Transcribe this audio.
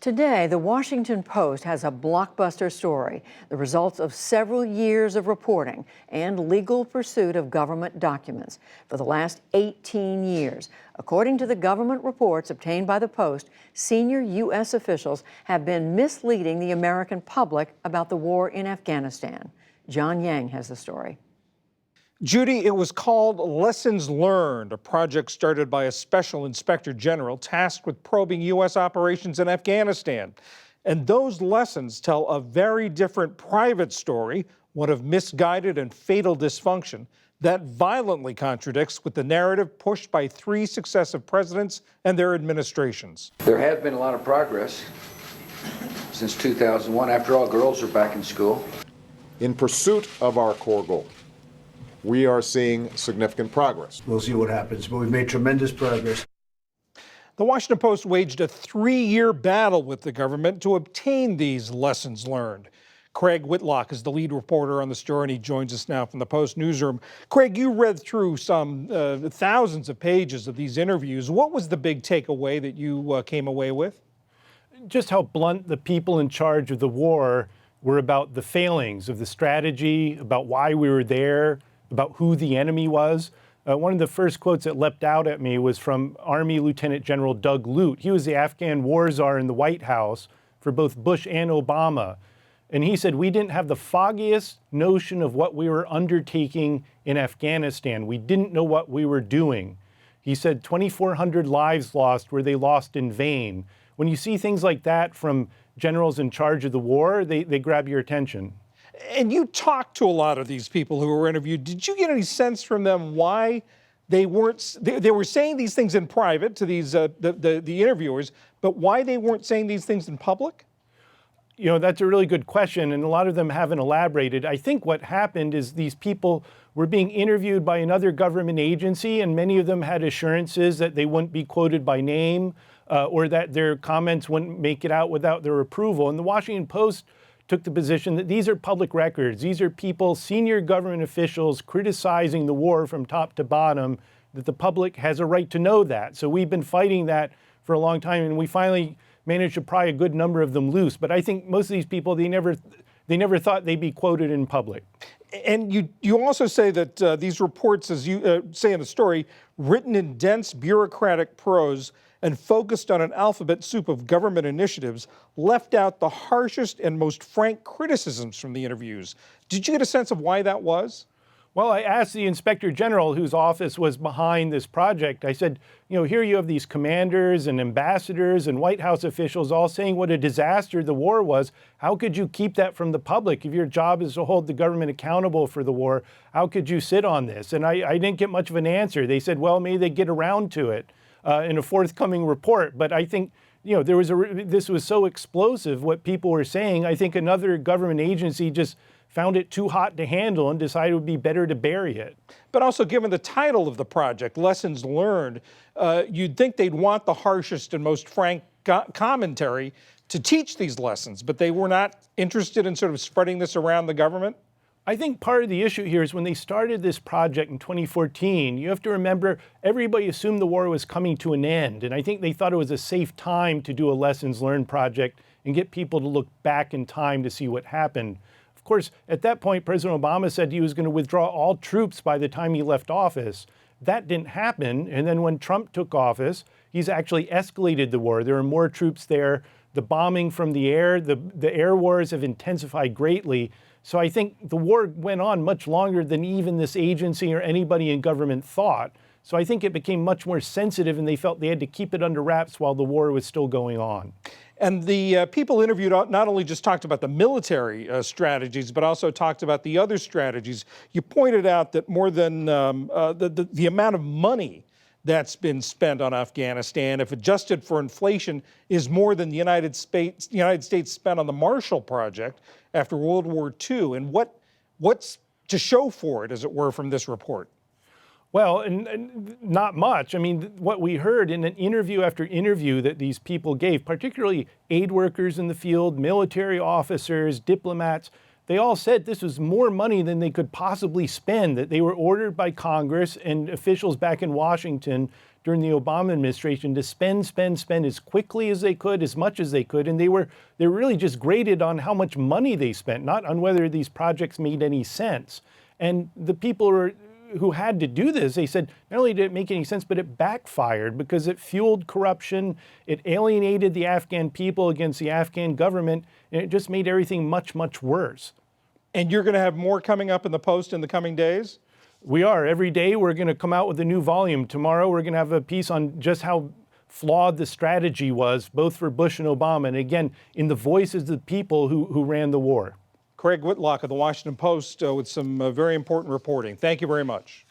Today, the Washington Post has a blockbuster story, the results of several years of reporting and legal pursuit of government documents for the last 18 years. According to the government reports obtained by the Post, senior U.S. officials have been misleading the American public about the war in Afghanistan. John Yang has the story. Judy, it was called Lessons Learned, a project started by a special inspector general tasked with probing U.S. operations in Afghanistan. And those lessons tell a very different private story, one of misguided and fatal dysfunction, that violently contradicts with the narrative pushed by 3 successive presidents and their administrations. There has been a lot of progress since 2001. After all, girls are back in school. In pursuit of our core goal, we are seeing significant progress. We'll see what happens, but we've made tremendous progress. The Washington Post waged a 3-year battle with the government to obtain these lessons learned. Craig Whitlock is the lead reporter on the story, and he joins us now from the Post newsroom. Craig, you read through some thousands of pages of these interviews. What was the big takeaway that you came away with? Just how blunt the people in charge of the war were about the failings of the strategy, about why we were there, about who the enemy was. One of the first quotes that leapt out at me was from Army Lieutenant General Doug Lute. He was the Afghan war czar in the White House for both Bush and Obama. And he said, we didn't have the foggiest notion of what we were undertaking in Afghanistan. We didn't know what we were doing. He said 2,400 lives lost were they lost in vain. When you see things like that from generals in charge of the war, they grab your attention. And you talked to a lot of these people who were interviewed. Did you get any sense from them why they weren't, they were saying these things in private to these the interviewers, but why they weren't saying these things in public? You know, that's a really good question, and a lot of them haven't elaborated. I think what happened is these people were being interviewed by another government agency, and many of them had assurances that they wouldn't be quoted by name or that their comments wouldn't make it out without their approval. And the Washington Post took the position that these are public records. These are people, senior government officials, criticizing the war from top to bottom, that the public has a right to know that. So we've been fighting that for a long time, and we finally managed to pry a good number of them loose. But I think most of these people, they never thought they'd be quoted in public. And you also say that these reports, as you say in the story, written in dense bureaucratic prose and focused on an alphabet soup of government initiatives, left out the harshest and most frank criticisms from the interviews. Did you get a sense of why that was? Well, I asked the Inspector General, whose office was behind this project, I said, you know, here you have these commanders and ambassadors and White House officials all saying what a disaster the war was. How could you keep that from the public? If your job is to hold the government accountable for the war, how could you sit on this? And I didn't get much of an answer. They said, well, maybe they get around to it in a forthcoming report. But I think, you know, this was so explosive, what people were saying. I think another government agency just found it too hot to handle and decided it would be better to bury it. But also, given the title of the project, Lessons Learned, you'd think they'd want the harshest and most frank commentary to teach these lessons, but they were not interested in sort of spreading this around the government? I think part of the issue here is when they started this project in 2014, you have to remember everybody assumed the war was coming to an end. And I think they thought it was a safe time to do a lessons learned project and get people to look back in time to see what happened. Of course, at that point, President Obama said he was going to withdraw all troops by the time he left office. That didn't happen. And then when Trump took office, he's actually escalated the war. There are more troops there. The bombing from the air, the air wars have intensified greatly. So I think the war went on much longer than even this agency or anybody in government thought. So I think it became much more sensitive, and they felt they had to keep it under wraps while the war was still going on. And the people interviewed not only just talked about the military strategies, but also talked about the other strategies. You pointed out that more than the amount of money that's been spent on Afghanistan, if adjusted for inflation, is more than the United States spent on the Marshall Project after World War II. And what's to show for it, as it were, from this report? Well, and not much. I mean, what we heard in an interview after interview that these people gave, particularly aid workers in the field, military officers, diplomats, they all said this was more money than they could possibly spend, that they were ordered by Congress and officials back in Washington during the Obama administration to spend as quickly as they could, as much as they could, and they were really just graded on how much money they spent, not on whether these projects made any sense. And the people who had to do this, they said not only did it make any sense, but it backfired because it fueled corruption, it alienated the Afghan people against the Afghan government, and it just made everything much, much worse. And you're going to have more coming up in the Post in the coming days? We are. Every day we're going to come out with a new volume. Tomorrow we're going to have a piece on just how flawed the strategy was, both for Bush and Obama, and again, in the voices of the people who ran the war. Craig Whitlock of the Washington Post with some very important reporting. Thank you very much.